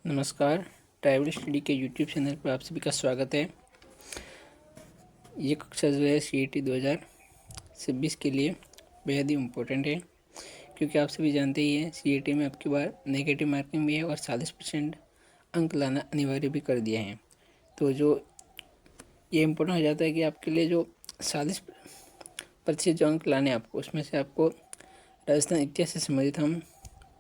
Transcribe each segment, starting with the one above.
नमस्कार। Travel study के YouTube channel पर आप सभी का स्वागत है। ये कक्षा जो है CET 2026 के लिए बेहद ही इम्पोर्टेंट है, क्योंकि आप सभी जानते ही हैं CET में आपकी बार नेगेटिव मार्किंग भी है और 40% अंक लाना अनिवार्य भी कर दिया है। तो जो ये इम्पोर्टेंट हो जाता है कि आपके लिए जो 40% जो अंक लाने आपको, उसमें से आपको राजस्थान इतिहास से संबंधित हम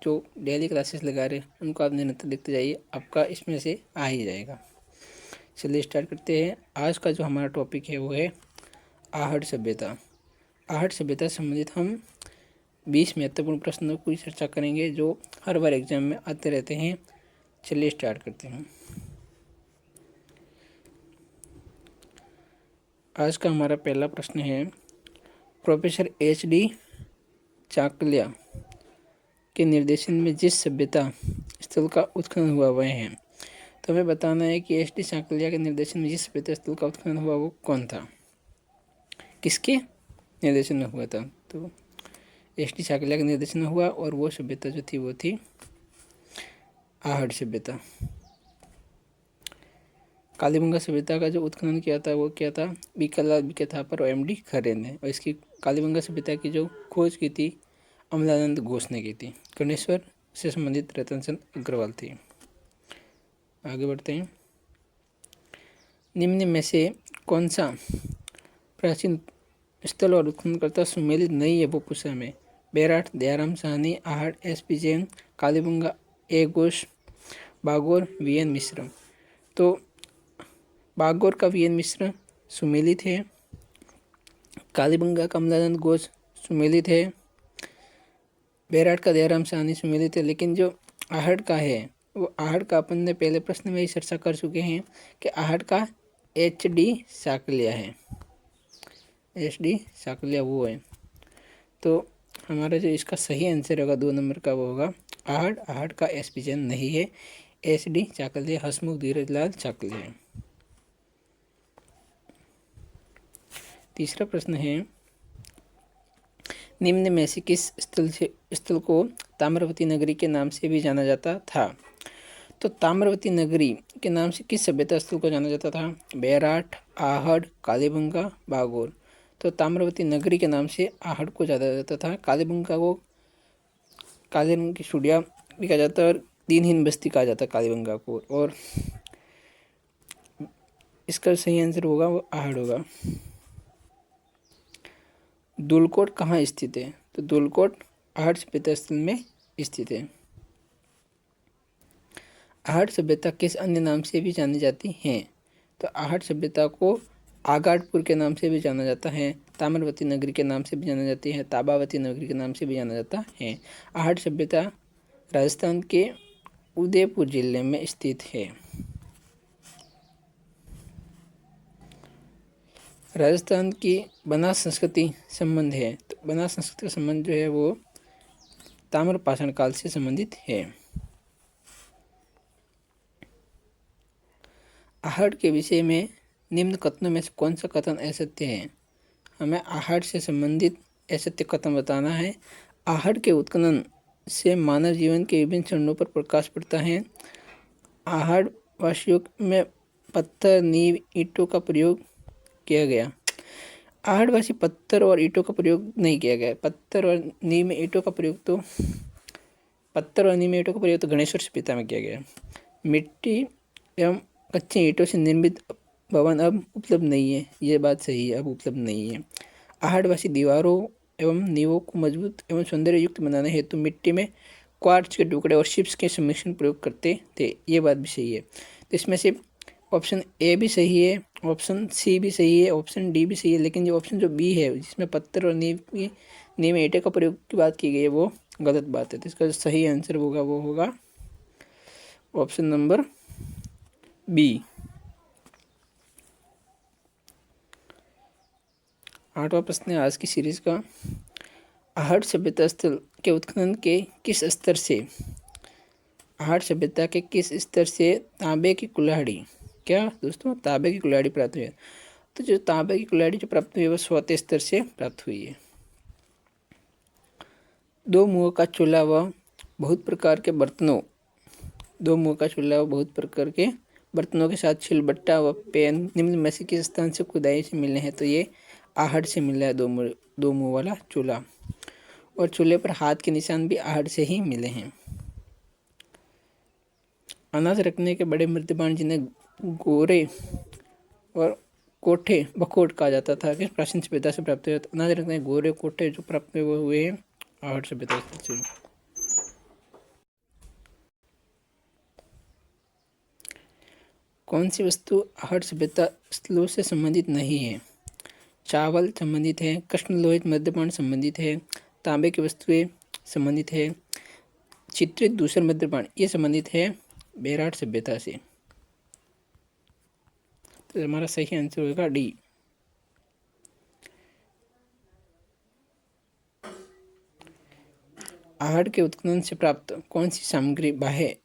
जो डेली क्लासेस लगा रहे हैं उनको आप निरंतर देखते जाइए, आपका इसमें से आ ही जाएगा। चलिए स्टार्ट करते हैं। आज का जो हमारा टॉपिक है वो है आहट सभ्यता। आहट सभ्यता से संबंधित हम 20 महत्वपूर्ण प्रश्नों की चर्चा करेंगे जो हर बार एग्जाम में आते रहते हैं। चलिए स्टार्ट करते हैं। आज का हमारा पहला प्रश्न है, प्रोफेसर HD चाकलिया के निर्देशन में जिस सभ्यता स्थल का उत्खनन हुआ वह है। तो हमें बताना है कि HD चाकलिया के निर्देशन में जिस सभ्यता स्थल का उत्खनन हुआ वो कौन था, किसके निर्देशन में हुआ था। तो HD चाकलिया के निर्देशन में हुआ और वो सभ्यता जो थी वो थी आहट सभ्यता। कालीबंगा सभ्यता का जो उत्खनन किया था वो क्या था, बीकालाल बीके थापर और MD खरे ने। और इसकी कालीबंगा सभ्यता की जो खोज की थी अमलानंद घोष ने की थी। गणेश्वर से संबंधित रतन चंद अग्रवाल थी। आगे बढ़ते हैं। निम्न में से कौन सा प्राचीन स्थल और उत्खननकर्ता सुमेलित नहीं है वो पूछा हमें। बैराठ, दयाराम साहनी, आहट, SP Jain, Kalibangan A Ghosh, Bagor VN मिश्र। तो बागोर का VN मिश्र सुमेलित है, कालीबंगा का अमलानंद घोष सुमेलित है, बैराठ का दयाराम साहनी सुमेलित है। लेकिन जो आहट का है वो आहट का अपन ने पहले प्रश्न में ही चर्चा कर चुके हैं कि आहट का HD चाकलिया है। HD चाकलिया वो है। तो हमारा जो इसका सही आंसर होगा 2 नंबर का वो होगा आहट। आहट का SP जैन नहीं है, HD चाकलिया हसमुख धीरजलाल चाकलिया है। तीसरा प्रश्न है, निम्न में से किस स्थल को ताम्रवती नगरी के नाम से भी जाना जाता था। तो ताम्रवती नगरी के नाम से किस सभ्यता स्थल को जाना जाता था। बैराठ, आहट, कालीबंगा, बागोर। तो ताम्रवती नगरी के नाम से आहट को जाना जाता था, कालीबंगा को काले रंग की चूड़िया भी कहा जाता है और दिनहीन बस्ती कहा जाता है कालीबंगा को। और इसका सही आंसर होगा वो आहट होगा। दुलकोट कहाँ स्थित है। तो दुलकोट आहट सभ्यता स्थल में स्थित है। आहट सभ्यता किस अन्य नाम से भी जानी जाती है। तो आहट सभ्यता को आगाटपुर के नाम से भी जाना जाता है, ताम्रवती नगरी के नाम से भी जाना जाती है, ताबावती नगरी के नाम से भी जाना जाता है। आहट सभ्यता राजस्थान के उदयपुर जिले में स्थित है। राजस्थान की बनास संस्कृति संबंध है। तो बनास संस्कृति का संबंध जो है वो ताम्रपाषाण काल से संबंधित है। आहट के विषय में निम्न कथनों में से कौन सा कथन असत्य है। हमें आहट से संबंधित असत्य कथन बताना है। आहट के उत्खनन से मानव जीवन के विभिन्न चरणों पर प्रकाश पड़ता है। आहट वासियों में पत्थर, नींव, ईंटों का प्रयोग किया गया। आहटवासी पत्थर और ईंटों का प्रयोग नहीं किया गया। पत्थर और नींव में ईंटों का प्रयोग तो गणेश्वर सभ्यता में किया गया। मिट्टी एवं कच्चे ईंटों से निर्मित भवन अब उपलब्ध नहीं है। ये बात सही है, अब उपलब्ध नहीं है। आहटवासी दीवारों एवं नींवों को मजबूत एवं सौंदर्य युक्त बनाने हेतु मिट्टी में क्वार्ट्ज के टुकड़े और चिप्स के सम्मिश्रण प्रयोग करते थे। ये बात भी सही है। तो इसमें से ऑप्शन A भी सही है, ऑप्शन C भी सही है, ऑप्शन D भी सही है। लेकिन जो ऑप्शन B है जिसमें पत्थर और नींव में ईंटे का प्रयोग की बात की गई है वो गलत बात है। तो इसका जो सही आंसर होगा वो होगा ऑप्शन नंबर B। 8वां प्रश्न है आज की सीरीज का, आहट सभ्यता स्थल के उत्खनन के किस स्तर से, आहट सभ्यता के किस स्तर से तांबे की कुल्हाड़ी, क्या दोस्तों, तांबे की कुल्हाड़ी प्राप्त हुई है। तो जो तांबे की कुल्हाड़ी जो प्राप्त हुई है वो 100वें स्तर से प्राप्त हुई है। 2 मुँह का चूल्हा व बहुत प्रकार के बर्तनों दो मुंह का चूल्हा व बहुत प्रकार के बर्तनों के साथ सिलबट्टा व पैन निम्न में से किस स्थान से खुदाई से मिले हैं? तो ये आहट से मिला है दो मुंह वाला चूल्हा। और चूल्हे पर हाथ के निशान भी आहट से ही मिले हैं। अनाज रखने के बड़े मृत्युबान जिन्हें गोरे और कोठे बखोट कहा जाता था कि प्राचीन सभ्यता से प्राप्त हुए। अनाज रखने के गोरे कोठे जो प्राप्त हुए हैं आहट सभ्यता से। कौन सी वस्तु आहट सभ्यता स्थलों से संबंधित नहीं है? चावल संबंधित है, कृष्ण लोहित मद्यपान संबंधित है, तांबे की वस्तुएं संबंधित है, चित्रित दूसर मद्यपान ये संबंधित है बेराट सभ्यता से। तो हमारा सही आंसर होगा डी। आहट के उत्खनन से प्राप्त कौन सी सामग्री बाह्य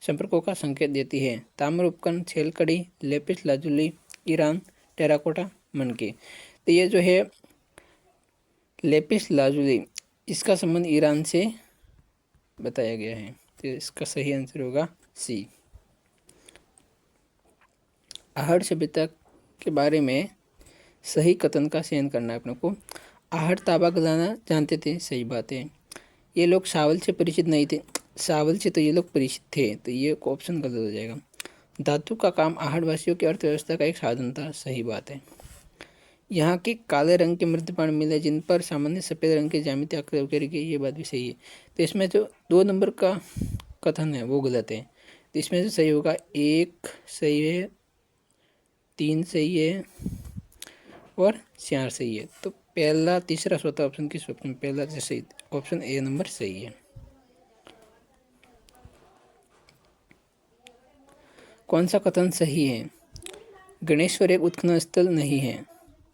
संपर्कों का संकेत देती है? ताम्र उपकरण, छेलकड़ी, लेपिस लाजुली, ईरान, टेराकोटा, मनके। तो ये जो है लेपिस लाजुली इसका संबंध ईरान से बताया गया है। तो इसका सही आंसर होगा सी। आहट सभ्यता के बारे में सही कथन का चयन करना है अपने को। आहट तांबा गलाना जानते थे, सही बात है। ये लोग सावल से परिचित नहीं थे, सावल से तो ये लोग परिचित थे, तो ये ऑप्शन गलत हो जाएगा। धातु का काम आहट वासियों की अर्थव्यवस्था का एक साधन था, सही बात है। यहाँ के काले रंग के मृत्यपान मिले जिन पर सामान्य सफ़ेद रंग के ज्यामितीय आकृति उकेरी गई, ये बात भी सही है। तो इसमें जो 2 नंबर का कथन है वो गलत है। तो इसमें जो सही होगा 1 सही है, 3 सही है और 4 सही है। तो पहला, तीसरा, चौथा ऑप्शन किस ऑप्शन? पहला सही, ऑप्शन ए नंबर सही है। कौन सा कथन सही है? गणेश्वर एक उत्खनन स्थल नहीं है।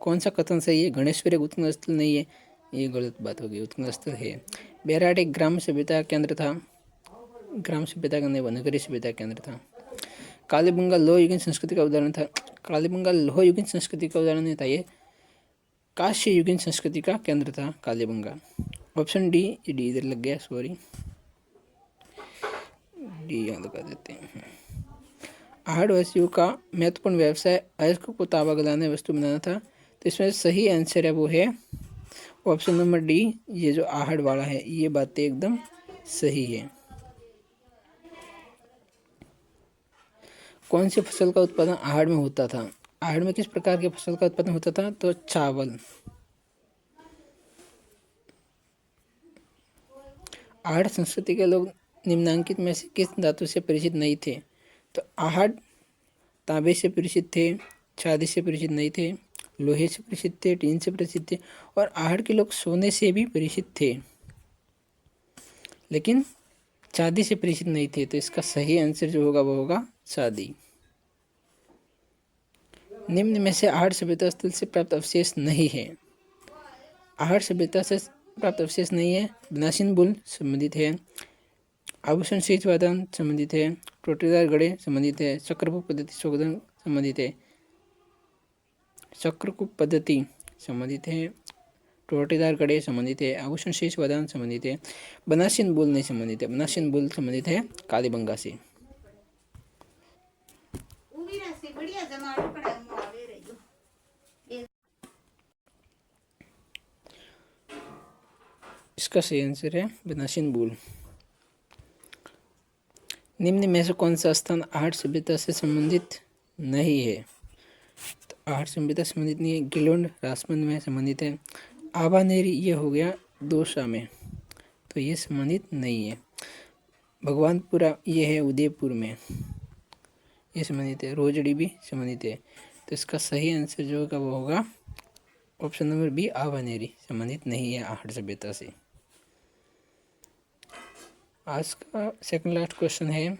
कौन सा कथन सही है? गणेश्वर एक उत्खनन स्थल नहीं है, ये गलत बात होगी, उत्खनन स्थल है। बेराट एक ग्राम सभ्यता केंद्र था, ग्राम सभ्यता का नहीं, नगरीय सभ्यता केंद्र था। कालीबंगा लोह युगीन संस्कृति का उदाहरण था। कालीबंगा लोह युगीन संस्कृति का उदाहरण नहीं था, ये काश्य युगीन संस्कृति का केंद्र था कालीबंगा। ऑप्शन डी, ये डी इधर लग गया, सॉरी, डी यहाँ लगा देते हैं। आहट वासियों का महत्वपूर्ण व्यवसाय अयस्कों को तांबा गलाने वस्तु बनाना था। तो इसमें सही आंसर है वो है ऑप्शन नंबर डी, ये जो आहट वाला है, ये बातें एकदम सही है। कौन सी फसल का उत्पादन आहट में होता था? आहट में किस प्रकार की फसल का उत्पादन होता था? तो चावल। आहट संस्कृति के लोग निम्नांकित में से किस धातु से परिचित नहीं थे? तो आहट तांबे से परिचित थे, चांदी से परिचित नहीं थे, लोहे से परिचित थे, टीन से परिचित थे, और आहट के लोग सोने से भी परिचित थे लेकिन चांदी से परिचित नहीं थे। तो इसका सही आंसर जो होगा वो होगा चांदी। निम्न में से आहट सभ्यता स्थल से प्राप्त अवशेष नहीं है। आहट सभ्यता से प्राप्त अवशेष नहीं है। बनासीन बुल संबंधित है, आभूषण शीर्षवादन संबंधित है, टोटेदार गड़े संबंधित है, चक्रकूप पद्धति शोधन संबंधित है, चक्रकूप पद्धति संबंधित है, टोटेदार गड़े संबंधित है, आभूषण शीर्षवादन संबंधित है, बनासीन बुल नहीं संबंधित है। बनासीन बुल संबंधित है कालीबंगा से। इसका सही आंसर है बनासीन बुल। निम्न में से कौन सा स्थान आहट सभ्यता से संबंधित नहीं है? तो आहट सभ्यता संबंधित नहीं है। गिलोंड राजमंद में संबंधित है। आबानेरी ये हो गया दौसा में, तो ये संबंधित नहीं है। भगवानपुरा ये है उदयपुर में, ये संबंधित है। रोजड़ी भी संबंधित है। तो इसका सही आंसर जो होगा वो होगा ऑप्शन नंबर बी, आबानेरी संबंधित नहीं है आहट सभ्यता से। आज का सेकंड लास्ट क्वेश्चन है,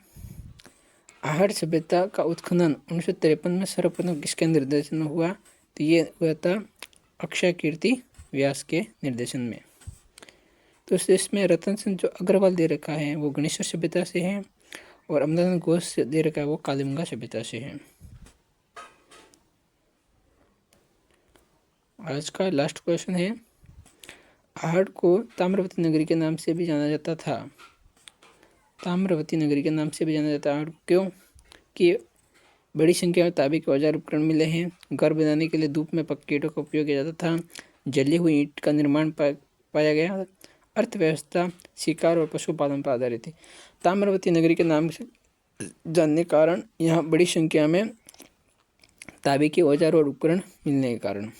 आहट सभ्यता का उत्खनन 1953 में सर्वप्रथम किसके निर्देशन में हुआ? तो ये हुआ था अक्षय कीर्ति व्यास के निर्देशन में। तो इसमें रतन चंद जो अग्रवाल दे रखा है वो गणेश्वर सभ्यता से है, और अमरनाथ घोष दे रखा है वो कालीबंगा सभ्यता से है। आज का लास्ट क्वेश्चन है, आहट को ताम्रवती नगरी के नाम से भी जाना जाता था। ताम्रवती नगरी के नाम से भी जाना जाता है। क्यों? कि बड़ी संख्या में तांबे के औजार उपकरण मिले हैं। घर बनाने के लिए धूप में पक्के ईंटों का उपयोग किया जाता था। जली हुई ईंट का निर्माण पाया गया। अर्थव्यवस्था शिकार और पशुपालन पर आधारित थी। ताम्रवती नगरी के नाम से जानने के कारण यहाँ बड़ी संख्या में तांबे के औजार और उपकरण मिलने के कारण,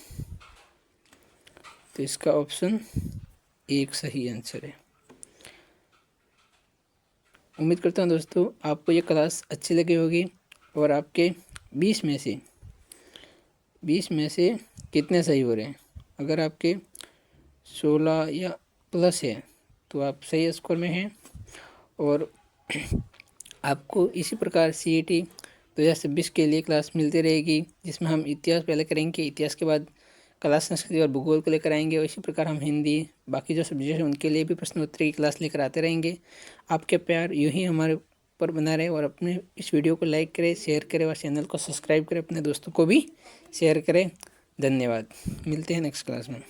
तो इसका ऑप्शन एक सही आंसर है। उम्मीद करता हूँ दोस्तों आपको ये क्लास अच्छी लगी होगी और आपके 20 में से कितने सही हो रहे हैं। अगर आपके 16 या प्लस है तो आप सही स्कोर में हैं। और आपको इसी प्रकार CET 2026 के लिए क्लास मिलती रहेगी, जिसमें हम इतिहास पहले करेंगे, इतिहास के बाद कला संस्कृति और भूगोल को लेकर आएंगे। और इसी प्रकार हम हिंदी, बाकी जो सब्जेक्ट हैं उनके लिए भी प्रश्नोत्तर की क्लास लेकर आते रहेंगे। आपके प्यार यूँ ही हमारे पर बना रहे और अपने इस वीडियो को लाइक करें, शेयर करें और चैनल को सब्सक्राइब करें, अपने दोस्तों को भी शेयर करें। धन्यवाद। मिलते हैं नेक्स्ट क्लास में।